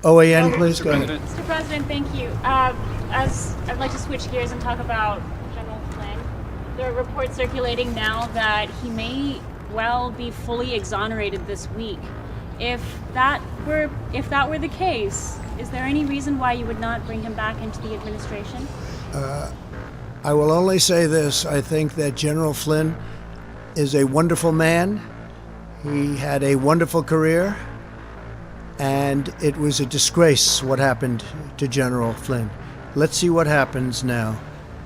OAN, please go ahead. Mr. President, thank you. As I'd like to switch gears and talk about General Flynn. There are reports circulating now that he may well be fully exonerated this week. If that were the case, is there any reason why you would not bring him back into the administration? I will only say this. I think that General Flynn is a wonderful man. He had a wonderful career, and it was a disgrace what happened to General Flynn. Let's see what happens now.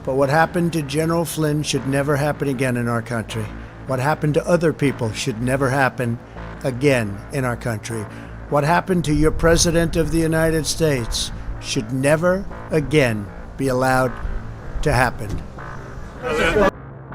But what happened to General Flynn should never happen again in our country. What happened to other people should never happen again in our country. What happened to your President of the United States should never again be allowed to happen.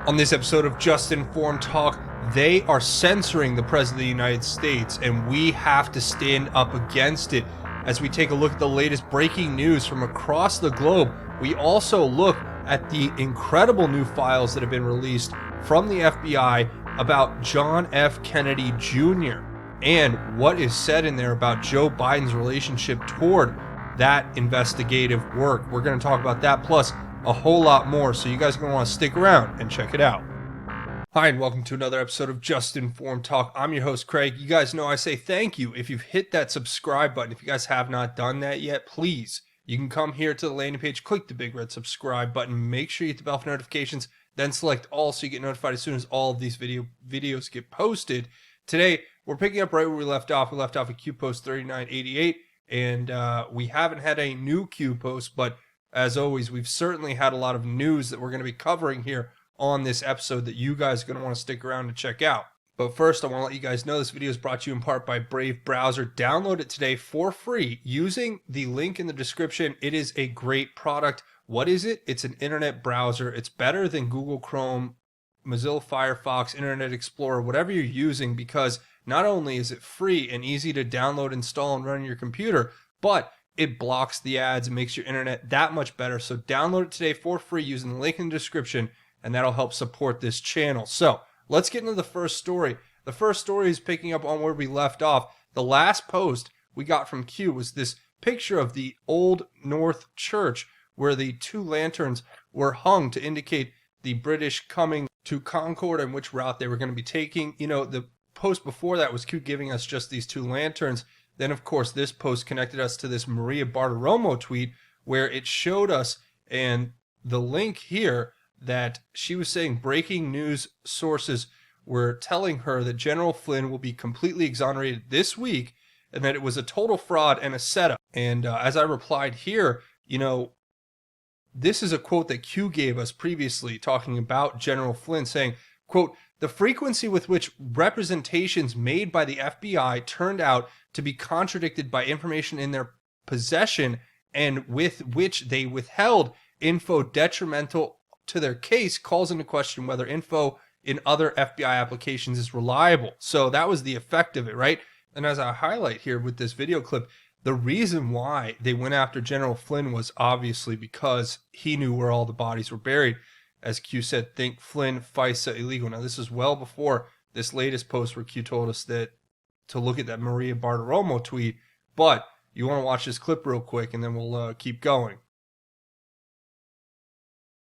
On this episode of Just Informed Talk, they are censoring the President of the United States, and we have to stand up against it. As we take a look at the latest breaking news from across the globe, we also look at the incredible new files that have been released from the FBI about John F. Kennedy Jr. and what is said in there about Joe Biden's relationship toward that investigative work. We're going to talk about that, plus a whole lot more, so you guys are going to want to stick around and check it out. Hi, and welcome to another episode of Just Informed Talk. I'm your host, Craig. You guys know I say thank you if you've hit that subscribe button. If you guys have not done that yet, please, you can come here to the landing page, click the big red subscribe button, make sure you hit the bell for notifications, then select all so you get notified as soon as all of these videos get posted. Today, we're picking up right where we left off. We left off at Q post 3988, and we haven't had a new Q post, but as always, we've certainly had a lot of news that we're going to be covering here on this episode that you guys are going to want to stick around and check out. But first, I want to let you guys know this video is brought to you in part by Brave Browser. Download it today for free using the link in the description. It is a great product. What is it? It's an internet browser. It's better than Google Chrome, Mozilla Firefox, Internet Explorer, whatever you're using, because not only is it free and easy to download, install, and run on your computer, but it blocks the ads and makes your internet that much better. So download it today for free using the link in the description, and that'll help support this channel. So let's get into the first story. The first story is picking up on where we left off. The last post we got from Q was this picture of the Old North Church where the two lanterns were hung to indicate the British coming to Concord and which route they were going to be taking. You know, the post before that was Q giving us just these two lanterns. Then, of course, this post connected us to this Maria Bartiromo tweet where it showed us, and the link here, that she was saying breaking news sources were telling her that General Flynn will be completely exonerated this week and that it was a total fraud and a setup. And as I replied here, you know, this is a quote that Q gave us previously talking about General Flynn saying, quote, "The frequency with which representations made by the FBI turned out to be contradicted by information in their possession and with which they withheld info detrimental to their case calls into question whether info in other FBI applications is reliable." So that was the effect of it, right? And as I highlight here with this video clip, the reason why they went after General Flynn was obviously because he knew where all the bodies were buried. As Q said, think Flynn, FISA, illegal. Now, this is well before this latest post where Q told us that to look at that Maria Bartiromo tweet. But you want to watch this clip real quick, and then we'll keep going.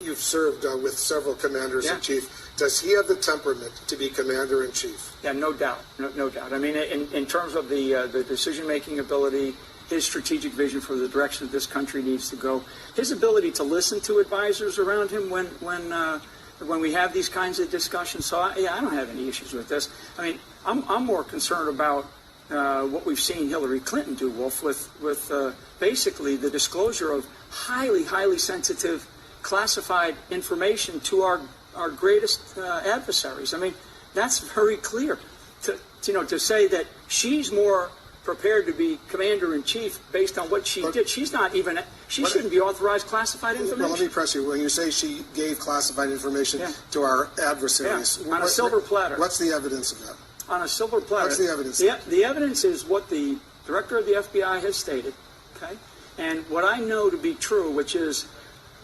You've served with several commanders-in-chief. Does he have the temperament to be commander-in-chief? Yeah, no doubt. No doubt. I mean, in terms of the decision-making ability, his strategic vision for the direction that this country needs to go, his ability to listen to advisors around him when we have these kinds of discussions. So, I don't have any issues with this. I mean, I'm more concerned about what we've seen Hillary Clinton do, Wolf, with basically the disclosure of highly sensitive classified information to our greatest adversaries. I mean, that's very clear. To say that she's more prepared to be commander-in-chief based on what she did. She shouldn't be authorized classified information. Well, let me press you. When you say she gave classified information to our adversaries. On a silver platter. What's the evidence of that? On a silver platter. What's the evidence? The evidence is what the director of the FBI has stated, okay? And what I know to be true, which is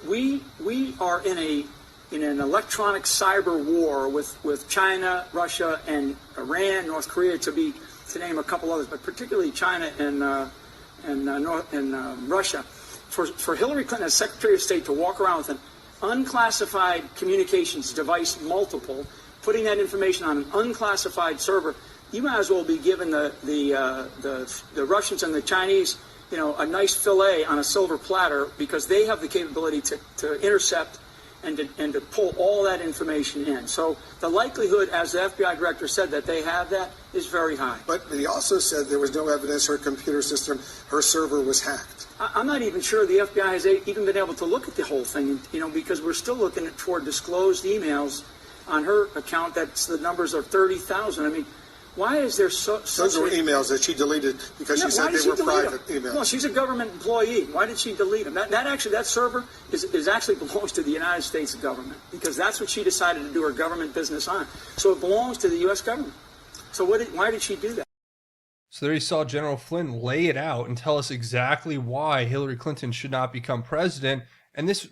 we are in an electronic cyber war with China, Russia, and Iran, North Korea, to name a couple others, but particularly China Russia, for Hillary Clinton as Secretary of State to walk around with an unclassified communications device multiple, putting that information on an unclassified server, you might as well be giving the Russians and the Chinese, a nice fillet on a silver platter, because they have the capability to intercept and to pull all that information in. So the likelihood, as the FBI director said, that they have that is very high. But he also said there was no evidence her computer system, her server was hacked. I'm not even sure the FBI has even been able to look at the whole thing, because we're still looking toward disclosed emails on her account. That's the numbers are 30,000. I mean, why is there Those were emails that she deleted because she said they were private emails. Well, she's a government employee. Why did she delete them? That server is actually belongs to the United States government, because that's what she decided to do her government business on. So it belongs to the U.S. government. So why did she do that? So there you saw General Flynn lay it out and tell us exactly why Hillary Clinton should not become president. And this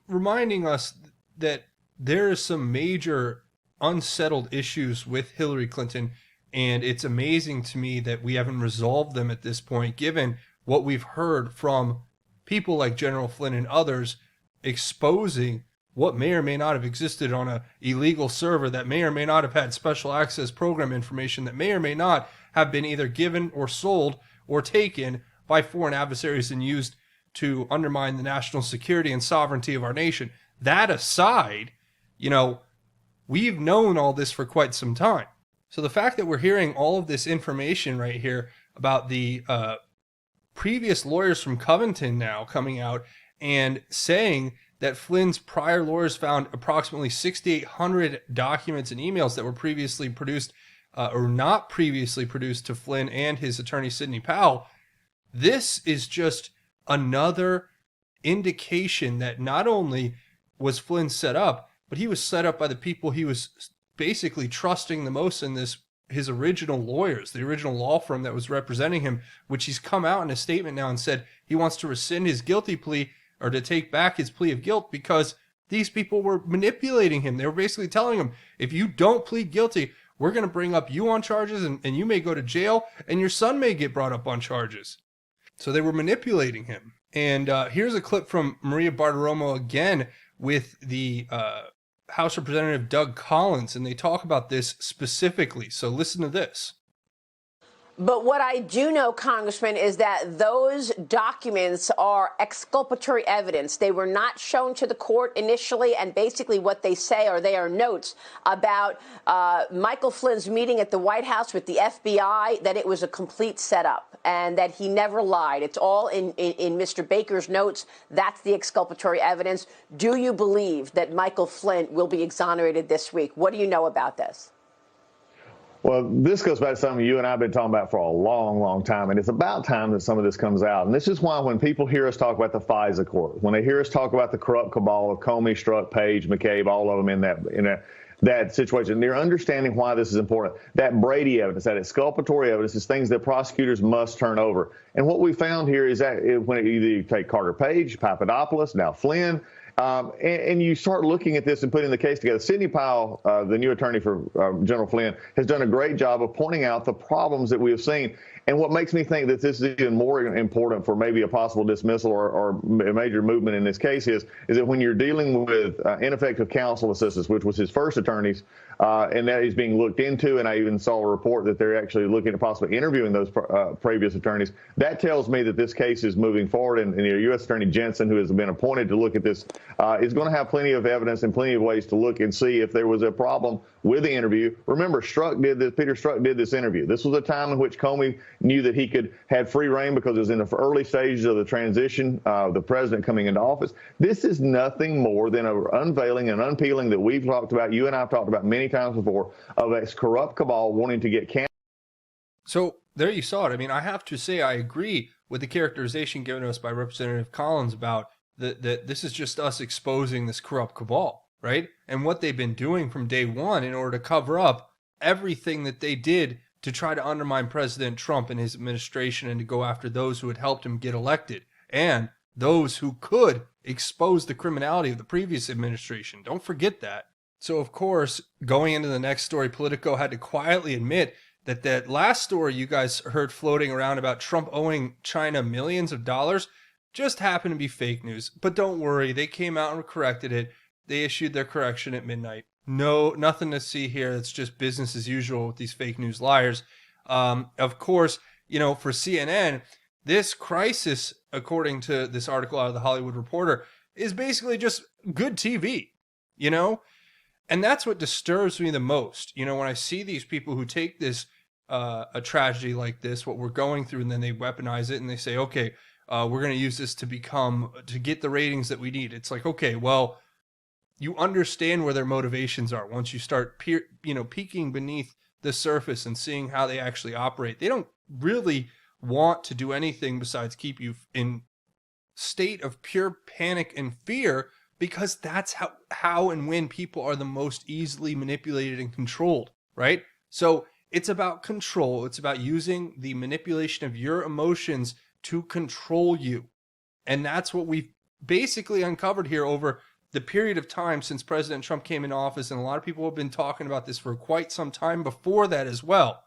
reminding us that there is some major unsettled issues with Hillary Clinton. And it's amazing to me that we haven't resolved them at this point, given what we've heard from people like General Flynn and others exposing what may or may not have existed on an illegal server, that may or may not have had special access program information, that may or may not have been either given or sold or taken by foreign adversaries and used to undermine the national security and sovereignty of our nation. That aside, we've known all this for quite some time. So the fact that we're hearing all of this information right here about the previous lawyers from Covington now coming out and saying that Flynn's prior lawyers found approximately 6,800 documents and emails that were previously produced or not previously produced to Flynn and his attorney, Sidney Powell, this is just another indication that not only was Flynn set up, but he was set up by the people he was basically trusting the most in this, his original lawyers, the original law firm that was representing him, which he's come out in a statement now and said he wants to rescind his guilty plea or to take back his plea of guilt because these people were manipulating him. They were basically telling him, if you don't plead guilty, we're going to bring up you on charges and you may go to jail and your son may get brought up on charges. So they were manipulating him. And here's a clip from Maria Bartiromo again with the House Representative Doug Collins, and they talk about this specifically. So listen to this. But what I do know, Congressman, is that those documents are exculpatory evidence. They were not shown to the court initially, and basically what they say are they are notes about Michael Flynn's meeting at the White House with the FBI, that it was a complete setup and that he never lied. It's all in Mr. Baker's notes. That's the exculpatory evidence. Do you believe that Michael Flynn will be exonerated this week? What do you know about this? Well, this goes back to something you and I have been talking about for a long, long time, and it's about time that some of this comes out. And this is why when people hear us talk about the FISA court, when they hear us talk about the corrupt cabal of Comey, Strzok, Page, McCabe, all of them in that situation, they're understanding why this is important. That Brady evidence, that exculpatory evidence, is things that prosecutors must turn over. And what we found here is that when either you take Carter Page, Papadopoulos, now Flynn, and you start looking at this and putting the case together. Sidney Powell, the new attorney for General Flynn, has done a great job of pointing out the problems that we have seen. And what makes me think that this is even more important for maybe a possible dismissal or a major movement in this case is that when you're dealing with ineffective counsel assistance, which was his first attorneys, and that is being looked into, and I even saw a report that they're actually looking at possibly interviewing those previous attorneys, that tells me that this case is moving forward, and U.S. Attorney Jensen, who has been appointed to look at this, is going to have plenty of evidence and plenty of ways to look and see if there was a problem with the interview. Remember, Peter Strzok did this interview. This was a time in which Comey knew that he had free reign because it was in the early stages of the transition, the president coming into office. This is nothing more than an unveiling and unpeeling that we've talked about, you and I have talked about many times before, of a corrupt cabal wanting to get candidates. So there you saw it. I mean, I have to say I agree with the characterization given to us by Representative Collins about that this is just us exposing this corrupt cabal, right? And what they've been doing from day one in order to cover up everything that they did to try to undermine President Trump and his administration and to go after those who had helped him get elected and those who could expose the criminality of the previous administration. Don't forget that. So, of course, going into the next story, Politico had to quietly admit that last story you guys heard floating around about Trump owing China millions of dollars just happened to be fake news. But don't worry, they came out and corrected it. They issued their correction at midnight. No, nothing to see here. It's just business as usual with these fake news liars. Of course, for CNN, this crisis, according to this article out of the Hollywood Reporter, is basically just good TV, And that's what disturbs me the most. When I see these people who take this, a tragedy like this, what we're going through, and then they weaponize it and they say, okay, we're going to use this to get the ratings that we need. It's like, okay, well, you understand where their motivations are once you start peeking beneath the surface and seeing how they actually operate. They don't really want to do anything besides keep you in state of pure panic and fear, because that's how and when people are the most easily manipulated and controlled, right? So it's about control. It's about using the manipulation of your emotions to control you. And that's what we've basically uncovered here over the period of time since President Trump came into office. And a lot of people have been talking about this for quite some time before that as well.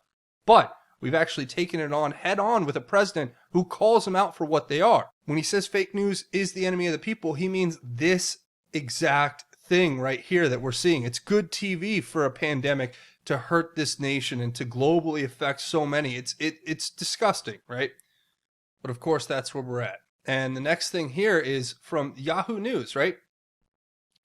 But we've actually taken it on head on with a president who calls them out for what they are. When he says fake news is the enemy of the people, he means this exact thing right here that we're seeing. It's good TV for a pandemic to hurt this nation and to globally affect so many. It's disgusting, right? But of course, that's where we're at. And the next thing here is from Yahoo News, right?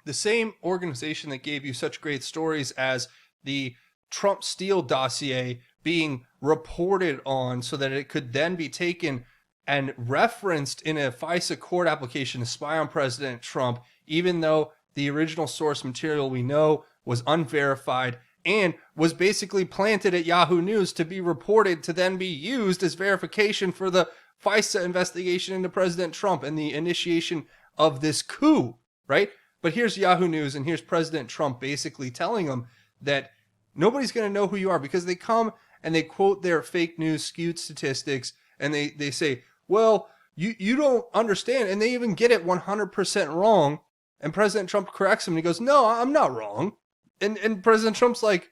The same organization that gave you such great stories as the Trump Steele dossier being reported on so that it could then be taken and referenced in a FISA court application to spy on President Trump, even though the original source material we know was unverified and was basically planted at Yahoo News to be reported to then be used as verification for the FISA investigation into President Trump and the initiation of this coup, right? But here's Yahoo News, and here's President Trump basically telling them that nobody's going to know who you are, because they come and they quote their fake news skewed statistics, and they say, well, you don't understand, and they even get it 100% wrong, and President Trump corrects him, and he goes, no, I'm not wrong. And President Trump's like,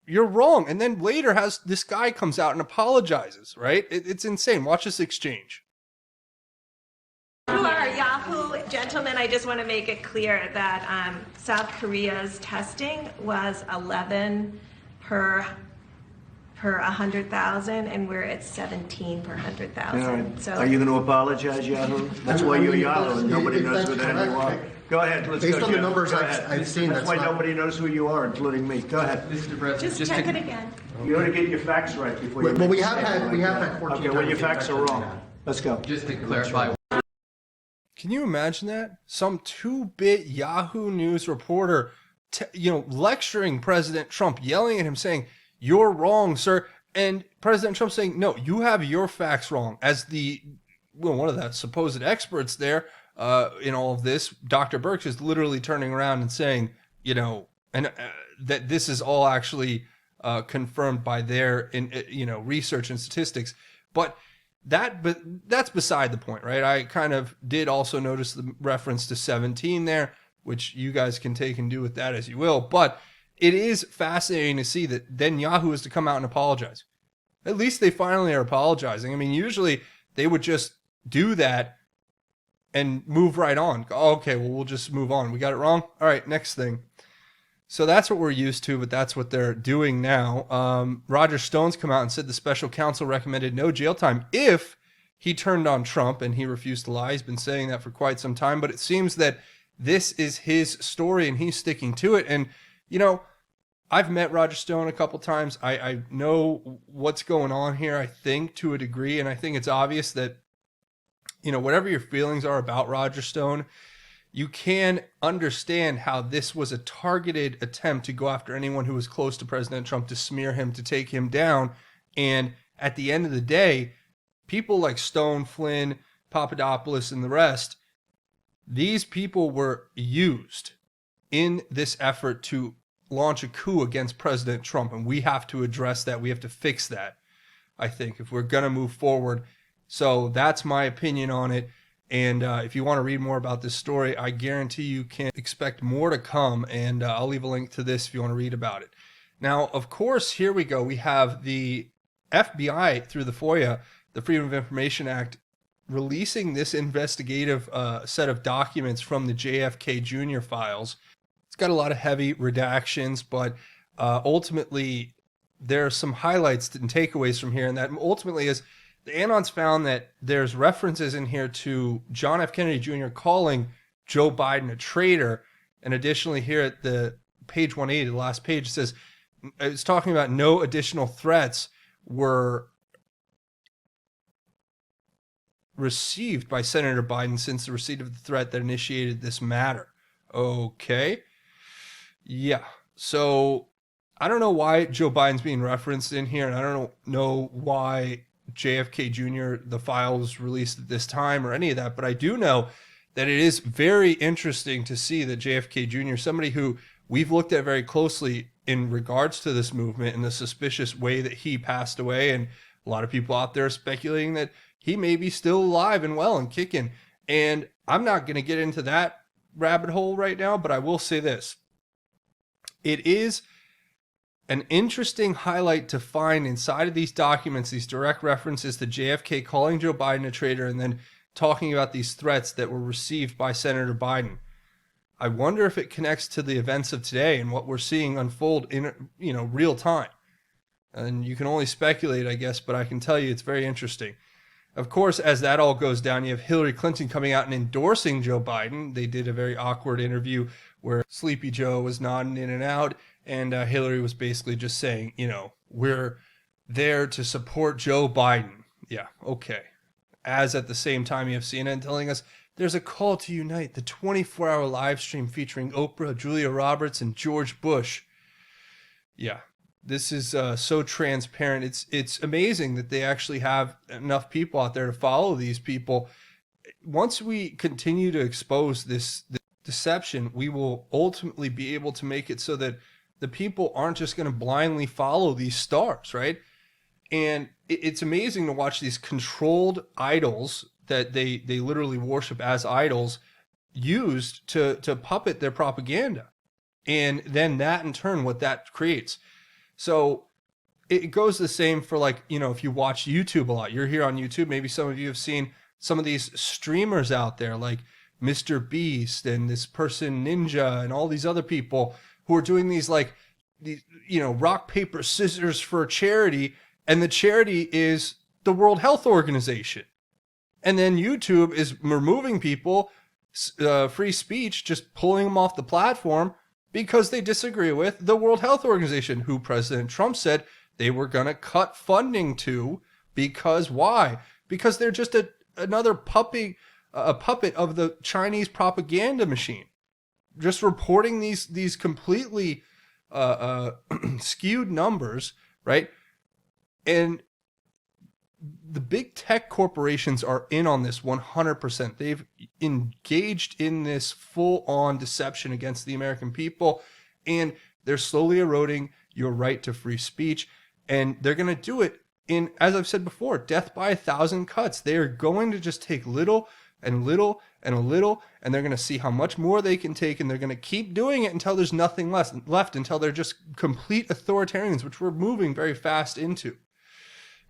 you're wrong. And then later has this guy comes out and apologizes, right? It's insane. Watch this exchange. To our Yahoo gentlemen, I just want to make it clear that South Korea's testing was 11 per 100,000, and we're at 17 per 100,000. So are you going to apologize, Yahoo? That's why you're Yahoo, and nobody knows who the hell you are. Go ahead. Let's Based go, on the Jeff. numbers Go I've ahead. seen, that's why nobody knows who you are, including me. Go ahead. Mr. President, just check it again. You ought to get your facts right before you. Well, we have had 14 Okay, well, your facts are wrong. Let's go. Just to clarify. Can you imagine that? Some 2-bit Yahoo News reporter, lecturing President Trump, yelling at him, saying, "You're wrong, sir." And President Trump saying, "No, you have your facts wrong." As one of the supposed experts there in all of this, Dr. Birx, is literally turning around and saying, that this is all actually confirmed by their research and statistics. But that's beside the point, right? I kind of did also notice the reference to 17 there, which you guys can take and do with that as you will. But it is fascinating to see that then Yahoo is to come out and apologize. At least they finally are apologizing. I mean, usually they would just do that and move right on. Oh, okay, well, we'll just move on. We got it wrong? All right, next thing. So that's what we're used to, but that's what they're doing now. Roger Stone's come out and said the special counsel recommended no jail time if he turned on Trump, and he refused to lie. He's been saying that for quite some time, but it seems that this is his story and he's sticking to it. And, I've met Roger Stone a couple times. I know what's going on here, I think, to a degree, and I think it's obvious that, whatever your feelings are about Roger Stone, you can understand how this was a targeted attempt to go after anyone who was close to President Trump, to smear him, to take him down. And at the end of the day, people like Stone, Flynn, Papadopoulos, and the rest, these people were used in this effort to launch a coup against President Trump. And we have to address that. We have to fix that, I think, if we're going to move forward. So that's my opinion on it. And if you want to read more about this story, I guarantee you can expect more to come. And I'll leave a link to this if you want to read about it. Now, of course, here we go. We have the FBI through the FOIA, the Freedom of Information Act, releasing this investigative set of documents from the JFK Jr. files. It's got a lot of heavy redactions, but ultimately there are some highlights and takeaways from here. And that ultimately is the Anons found that there's references in here to John F. Kennedy Jr. calling Joe Biden a traitor. And additionally, here at the page 180, the last page, it says, it's talking about no additional threats were received by Senator Biden since the receipt of the threat that initiated this matter. Okay. Yeah. So I don't know why Joe Biden's being referenced in here, and I don't know why JFK Jr., the file was released at this time or any of that, but I do know that it is very interesting to see that JFK Jr., somebody who we've looked at very closely in regards to this movement and the suspicious way that he passed away, and a lot of people out there speculating that he may be still alive and well and kicking. And I'm not going to get into that rabbit hole right now, but I will say this. It is an interesting highlight to find inside of these documents, these direct references to JFK calling Joe Biden a traitor and then talking about these threats that were received by Senator Biden. I wonder if it connects to the events of today and what we're seeing unfold in, real time. And you can only speculate, I guess, but I can tell you it's very interesting. Of course, as that all goes down, you have Hillary Clinton coming out and endorsing Joe Biden. They did a very awkward interview where Sleepy Joe was nodding in and out, and Hillary was basically just saying, we're there to support Joe Biden. Yeah, okay. As at the same time, you have CNN telling us there's a call to unite, the 24-hour live stream featuring Oprah, Julia Roberts, and George Bush. Yeah. This is so transparent. It's amazing that they actually have enough people out there to follow these people. Once we continue to expose this deception, we will ultimately be able to make it so that the people aren't just going to blindly follow these stars, right? And it's amazing to watch these controlled idols that they literally worship as idols used to puppet their propaganda. And then that in turn, what that creates. So it goes the same for if you watch YouTube a lot, you're here on YouTube. Maybe some of you have seen some of these streamers out there like Mr. Beast and this person Ninja and all these other people who are doing these rock, paper, scissors for a charity. And the charity is the World Health Organization. And then YouTube is removing people, free speech, just pulling them off the platform because they disagree with the World Health Organization, who President Trump said they were going to cut funding to. Because why? Because they're just another puppet of the Chinese propaganda machine, just reporting these completely skewed numbers, right? And the big tech corporations are in on this 100%. They've engaged in this full-on deception against the American people, and they're slowly eroding your right to free speech. And they're going to do it in, as I've said before, death by 1,000 cuts. They are going to just take little and little and a little, and they're going to see how much more they can take, and they're going to keep doing it until there's nothing left, until they're just complete authoritarians, which we're moving very fast into.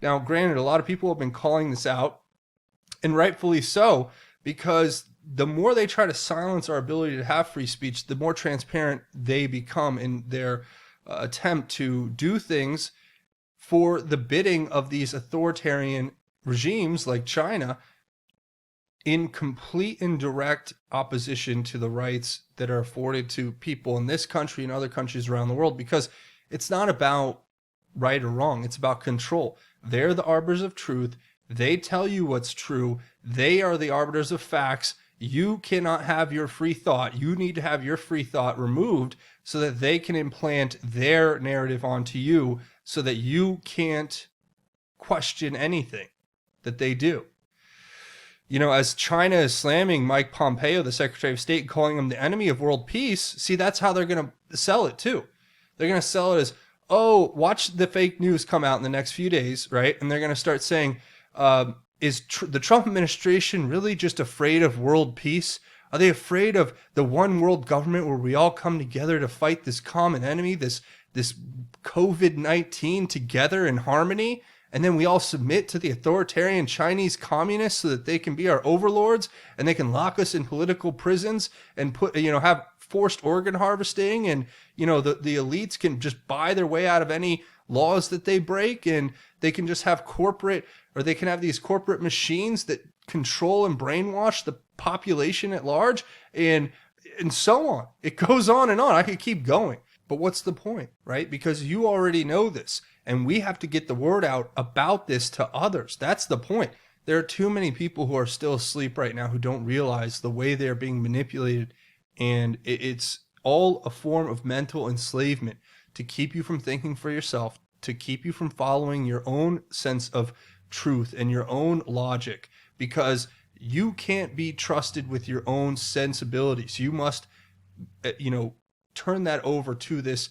Now, granted, a lot of people have been calling this out, and rightfully so, because the more they try to silence our ability to have free speech, the more transparent they become in their attempt to do things for the bidding of these authoritarian regimes like China, in complete and direct opposition to the rights that are afforded to people in this country and other countries around the world, because it's not about right or wrong. It's about control. They're the arbiters of truth. They tell you what's true. They are the arbiters of facts. You cannot have your free thought. You need to have your free thought removed so that they can implant their narrative onto you so that you can't question anything that they do. As China is slamming Mike Pompeo, the Secretary of State, calling him the enemy of world peace, see, that's how they're going to sell it too. They're going to sell it as, oh, watch the fake news come out in the next few days, right? And they're going to start saying, is the Trump administration really just afraid of world peace? Are they afraid of the one world government where we all come together to fight this common enemy, this COVID-19 together in harmony, and then we all submit to the authoritarian Chinese communists so that they can be our overlords and they can lock us in political prisons and have forced organ harvesting, and the elites can just buy their way out of any laws that they break, and they can just have they can have these corporate machines that control and brainwash the population at large, and so on. It goes on and on. I could keep going. But what's the point, right? Because you already know this, and we have to get the word out about this to others. That's the point. There are too many people who are still asleep right now who don't realize the way they're being manipulated, and it's all a form of mental enslavement to keep you from thinking for yourself, to keep you from following your own sense of truth and your own logic, because you can't be trusted with your own sensibilities. You must, turn that over to this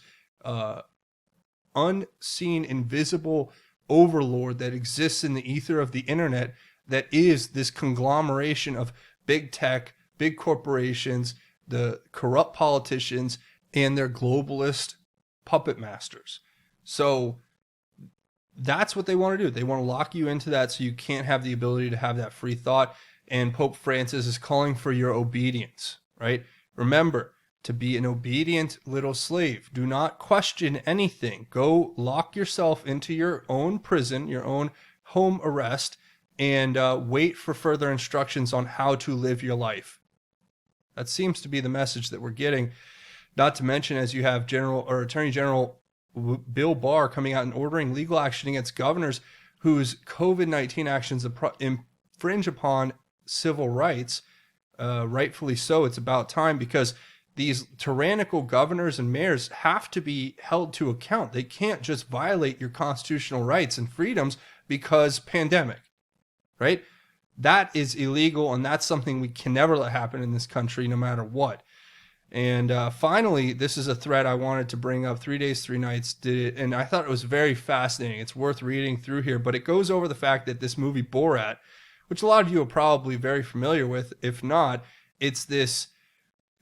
unseen, invisible overlord that exists in the ether of the internet, that is this conglomeration of big tech, big corporations, the corrupt politicians, and their globalist puppet masters. So that's what they want to do. They want to lock you into that so you can't have the ability to have that free thought. And Pope Francis is calling for your obedience, right? Remember, to be an obedient little slave. Do not question anything. Go lock yourself into your own prison, your own home arrest, and wait for further instructions on how to live your life. That seems to be the message that we're getting. Not to mention, as you have Attorney General Bill Barr coming out and ordering legal action against governors whose COVID-19 actions infringe upon civil rights. Rightfully so. It's about time, because these tyrannical governors and mayors have to be held to account. They can't just violate your constitutional rights and freedoms because pandemic, right? That is illegal, and that's something we can never let happen in this country, no matter what. And finally, this is a thread I wanted to bring up. 3 Days, 3 Nights did it, and I thought it was very fascinating. It's worth reading through here, but it goes over the fact that this movie Borat, which a lot of you are probably very familiar with, if not, it's this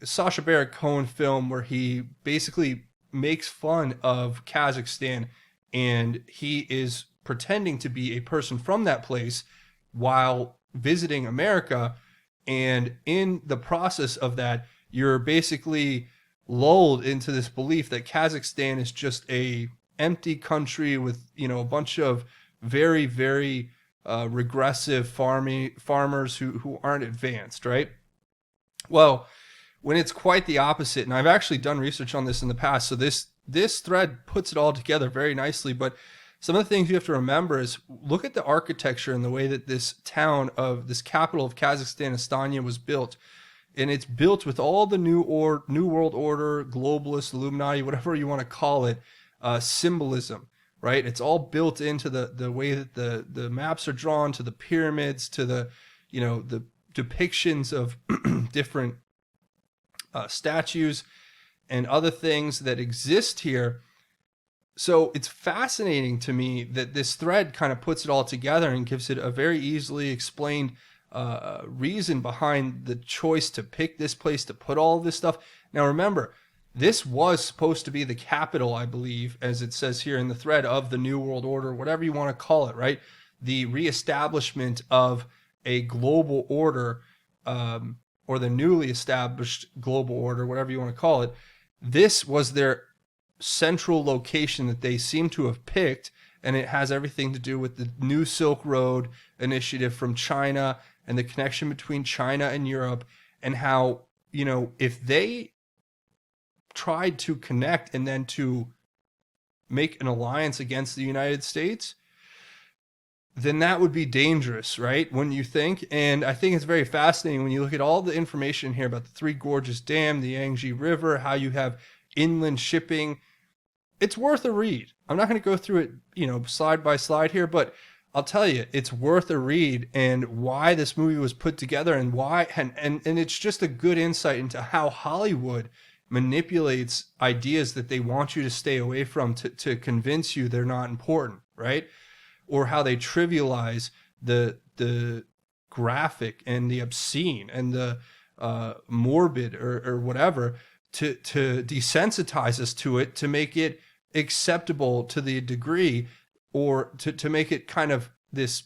Sacha Baron Cohen film where he basically makes fun of Kazakhstan, and he is pretending to be a person from that place while visiting America. And in the process of that, you're basically lulled into this belief that Kazakhstan is just a empty country with, a bunch of very, very regressive farmers who aren't advanced, right? Well, when it's quite the opposite, and I've actually done research on this in the past, so this thread puts it all together very nicely. But some of the things you have to remember is look at the architecture and the way that this capital of Kazakhstan, Astana, was built. And it's built with all the New World Order, globalist, Illuminati, whatever you want to call it, symbolism, right? It's all built into the way that the maps are drawn, to the pyramids, to the depictions of different statues and other things that exist here. So it's fascinating to me that this thread kind of puts it all together and gives it a very easily explained reason behind the choice to pick this place to put all this stuff. Now remember, this was supposed to be the capital, I believe, as it says here in the thread, of the New World Order, whatever you want to call it, right? The reestablishment of a global order, or the newly established global order, whatever you want to call it. This was their central location that they seem to have picked, and it has everything to do with the New Silk Road initiative from China and the connection between China and Europe, and how, if they tried to connect and then to make an alliance against the United States, then that would be dangerous, right? Wouldn't you think? And I think it's very fascinating when you look at all the information here about the Three Gorges Dam, the Yangtze River, how you have inland shipping. It's worth a read. I'm not going to go through it, slide by slide here, but I'll tell you, it's worth a read, and why this movie was put together, and why, and it's just a good insight into how Hollywood manipulates ideas that they want you to stay away from to convince you they're not important, right? Or how they trivialize the graphic and the obscene and the morbid or whatever to desensitize us to it, to make it acceptable to the degree, or to make it kind of this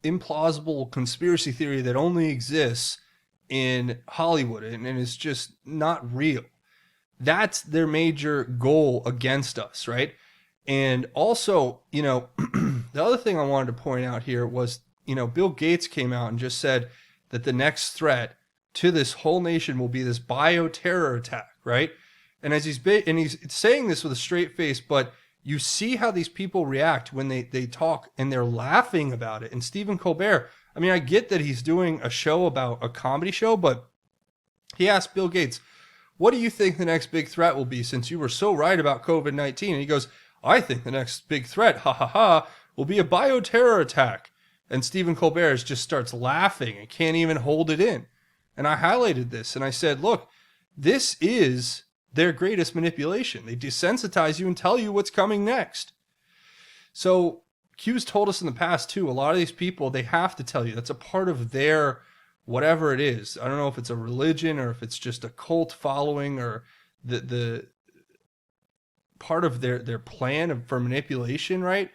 implausible conspiracy theory that only exists in Hollywood and is just not real. That's their major goal against us, right? And also, the other thing I wanted to point out here was, Bill Gates came out and just said that the next threat to this whole nation will be this bioterror attack, right? And he's saying this with a straight face, but you see how these people react when they talk, and they're laughing about it. And Stephen Colbert, I mean, I get that he's doing a show about a comedy show, but he asked Bill Gates, what do you think the next big threat will be, since you were so right about COVID-19? And he goes, I think the next big threat, will be a bioterror attack. And Stephen Colbert just starts laughing and can't even hold it in. And I highlighted this and I said, look, this is their greatest manipulation. They desensitize you and tell you what's coming next. So Q's told us in the past too, a lot of these people, they have to tell you. That's a part of their whatever it is. I don't know if it's a religion or if it's just a cult following, or the part of their plan for manipulation, right?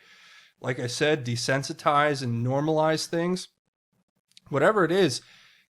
Like I said, desensitize and normalize things. Whatever it is,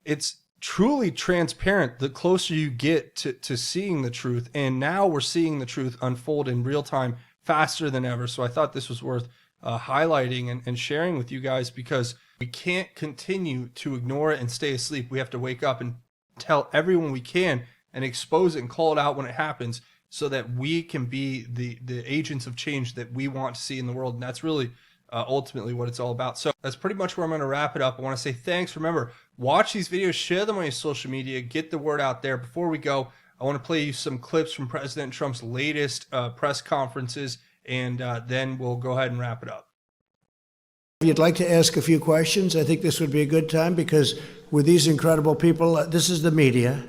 it's truly transparent the closer you get to seeing the truth. And now we're seeing the truth unfold in real time faster than ever. So I thought this was worth highlighting and sharing with you guys, because we can't continue to ignore it and stay asleep. We have to wake up and tell everyone we can and expose it and call it out when it happens, so that we can be the agents of change that we want to see in the world. And that's really ultimately what it's all about. So that's pretty much where I'm going to wrap it up. I want to say thanks. Remember, watch these videos, share them on your social media, get the word out there. Before we go, I want to play you some clips from President Trump's latest press conferences, and then we'll go ahead and wrap it up. If you'd like to ask a few questions, I think this would be a good time, because with these incredible people, this is the media.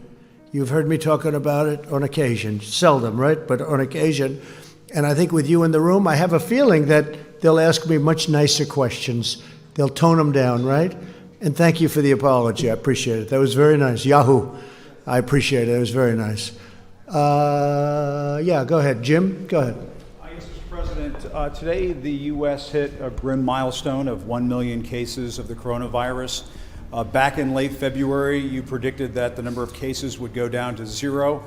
You've heard me talking about it on occasion, seldom, right? But on occasion. And I think with you in the room, I have a feeling that they'll ask me much nicer questions. They'll tone them down, right? And thank you for the apology. I appreciate it. That was very nice. Yahoo. I appreciate it. It was very nice. Yeah, go ahead. Jim, go ahead. Yes, Mr. President. Today, the U.S. hit a grim milestone of 1 million cases of the coronavirus. Back in late February, you predicted that the number of cases would go down to 0.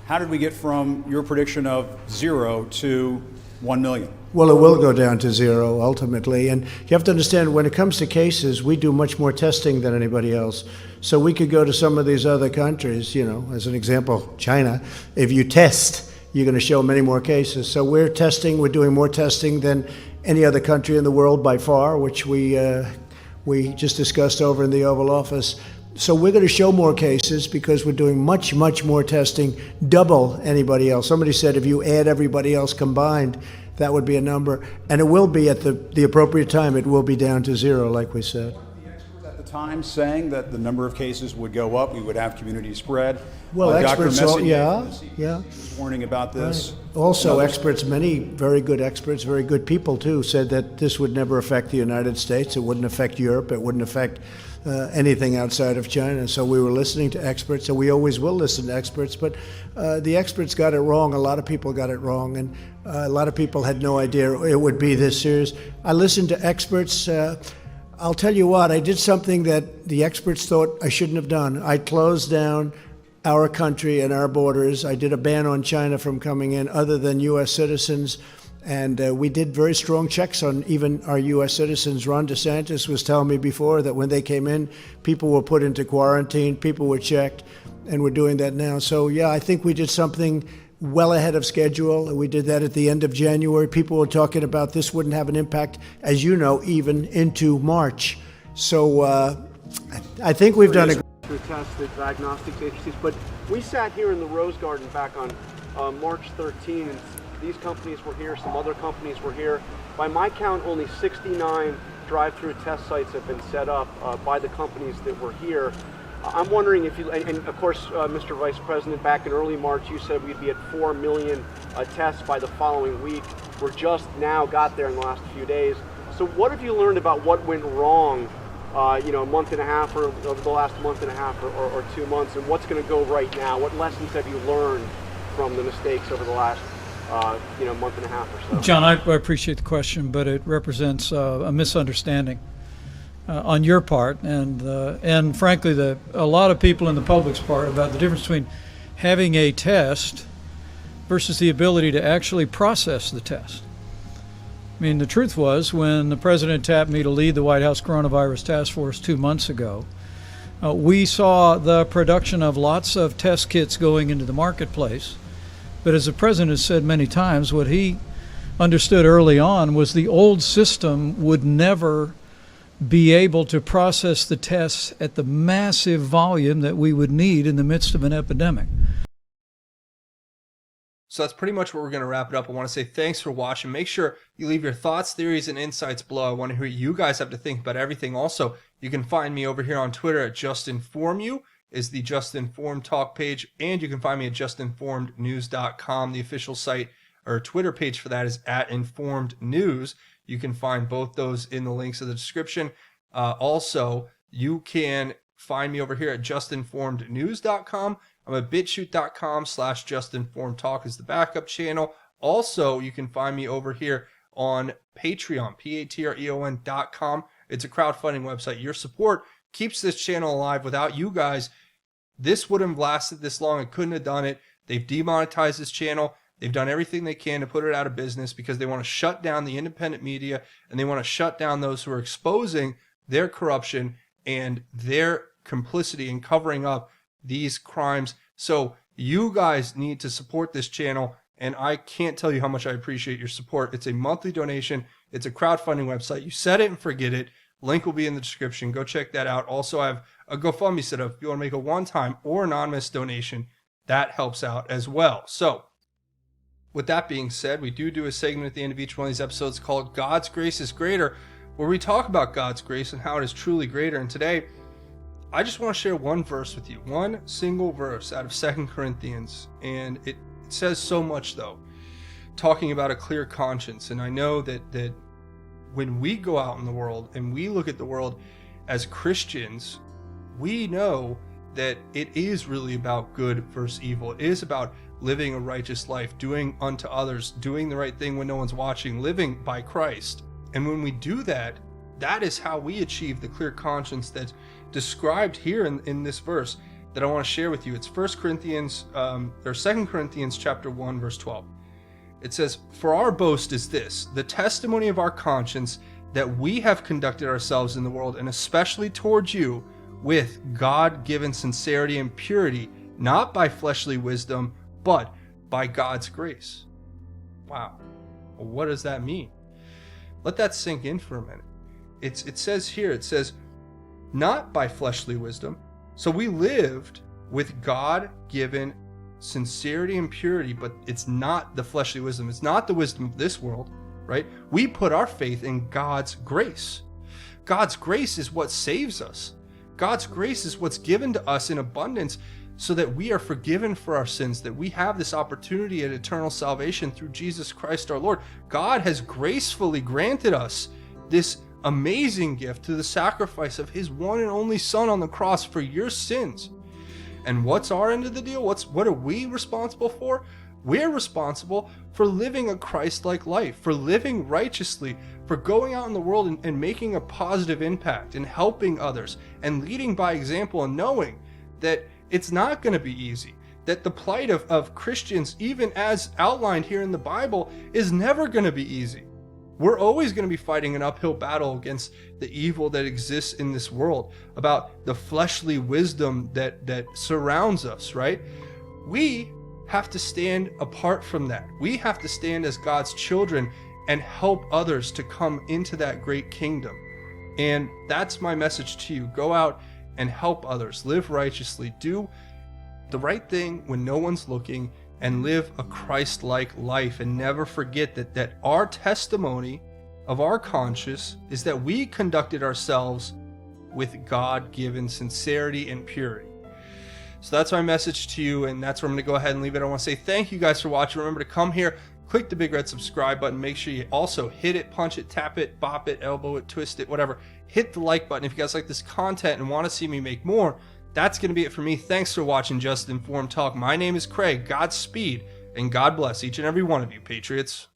How did we get from your prediction of 0 to 1 million? Well, it will go down to 0 ultimately. And you have to understand, when it comes to cases, we do much more testing than anybody else. So we could go to some of these other countries, as an example, China. If you test, you're going to show many more cases. So we're doing more testing than any other country in the world by far, which we just discussed over in the Oval Office. So we're going to show more cases because we're doing much, much more testing, double anybody else. Somebody said if you add everybody else combined, that would be a number. And it will be at the appropriate time, it will be down to 0, like we said. The experts at the time saying that the number of cases would go up, we would have community spread. Well, experts, yeah. Was warning about this. Right. Also, experts, many very good experts, very good people too, said that this would never affect the United States. It wouldn't affect Europe. It wouldn't affect anything outside of China. So we were listening to experts, and we always will listen to experts. But the experts got it wrong. A lot of people got it wrong, and a lot of people had no idea it would be this serious. I listened to experts. I'll tell you what, I did something that the experts thought I shouldn't have done. I closed down our country and our borders. I did a ban on China from coming in other than U.S. citizens. And we did very strong checks on even our U.S. citizens. Ron DeSantis was telling me before that when they came in, people were put into quarantine, people were checked, and we're doing that now. So, yeah, I think we did something well ahead of schedule. We did that at the end of January. People were talking about this wouldn't have an impact, as you know, even into March. So I think we've done a to test the diagnostic agencies, but we sat here in the Rose Garden back on March 13, and these companies were here, some other companies were here. By my count, only 69 drive-through test sites have been set up by the companies that were here. I'm wondering if you, and of course, Mr. Vice President, back in early March, you said we'd be at 4 million tests by the following week. We're just now got there in the last few days. So what have you learned about what went wrong, a month and a half, or over the last month and a half or 2 months, and what's going to go right now? What lessons have you learned from the mistakes over the last month and a half or so. John, I appreciate the question, but it represents a misunderstanding on your part and frankly a lot of people in the public's part about the difference between having a test versus the ability to actually process the test. I mean, the truth was, when the president tapped me to lead the White House Coronavirus Task Force 2 months ago, we saw the production of lots of test kits going into the marketplace. But as the president has said many times, what he understood early on was the old system would never be able to process the tests at the massive volume that we would need in the midst of an epidemic. So that's pretty much what we're going to wrap it up. I want to say thanks for watching. Make sure you leave your thoughts, theories, and insights below. I want to hear what you guys have to think about everything. Also, you can find me over here on Twitter at JustInformYou, is the Just Informed Talk page, and you can find me at justinformednews.com. The official site or Twitter page for that is at Informed News. You can find both those in the links of the description. Also, you can find me over here at justinformednews.com. I'm at bitchute.com/justinformedtalk is the backup channel. Also, you can find me over here on Patreon, patreon.com. It's a crowdfunding website. Your support keeps this channel alive. Without you guys, this wouldn't have lasted this long. I couldn't have done it. They've demonetized this channel. They've done everything they can to put it out of business because they want to shut down the independent media and they want to shut down those who are exposing their corruption and their complicity in covering up these crimes. So you guys need to support this channel, and I can't tell you how much I appreciate your support. It's a monthly donation. It's a crowdfunding website. You set it and forget it. Link will be in the description. Go check that out. Also, I have a GoFundMe set up. If you want to make a one-time or anonymous donation, that helps out as well. So with that being said, we do a segment at the end of each one of these episodes called God's Grace is Greater, where we talk about God's grace and how it is truly greater. And today, I just want to share one verse with you, one single verse out of 2 Corinthians. And it says so much, though, talking about a clear conscience. And I know that when we go out in the world and we look at the world as Christians, we know that it is really about good versus evil. It is about living a righteous life, doing unto others, doing the right thing when no one's watching, living by Christ. And when we do that, that is how we achieve the clear conscience that's described here in this verse that I want to share with you. It's 2 Corinthians chapter 1, verse 12. It says, "For our boast is this, the testimony of our conscience, that we have conducted ourselves in the world, and especially towards you, with God-given sincerity and purity, not by fleshly wisdom, but by God's grace." Wow. Well, what does that mean? Let that sink in for a minute. It says here, it says, not by fleshly wisdom. So we lived with God-given sincerity and purity, but it's not the fleshly wisdom. It's not the wisdom of this world, right? We put our faith in God's grace. God's grace is what saves us. God's grace is what's given to us in abundance so that we are forgiven for our sins, that we have this opportunity at eternal salvation through Jesus Christ our Lord. God has gracefully granted us this amazing gift through the sacrifice of his one and only Son on the cross for your sins. And what's our end of the deal? What are we responsible for? We're responsible for living a Christ-like life, for living righteously, for going out in the world and making a positive impact and helping others and leading by example and knowing that it's not going to be easy, that the plight of Christians, even as outlined here in the Bible, is never going to be easy. We're always going to be fighting an uphill battle against the evil that exists in this world, about the fleshly wisdom that surrounds us, right? We have to stand apart from that. We have to stand as God's children and help others to come into that great kingdom. And that's my message to you. Go out and help others, live righteously, do the right thing when no one's looking, and live a Christ-like life. And never forget that our testimony of our conscience is that we conducted ourselves with God-given sincerity and purity. So that's my message to you, and that's where I'm going to go ahead and leave it. I want to say thank you guys for watching. Remember to come here, click the big red subscribe button. Make sure you also hit it, punch it, tap it, bop it, elbow it, twist it, whatever. Hit the like button if you guys like this content and want to see me make more. That's going to be it for me. Thanks for watching Just Informed Talk. My name is Craig. Godspeed, And God bless each and every one of you, Patriots.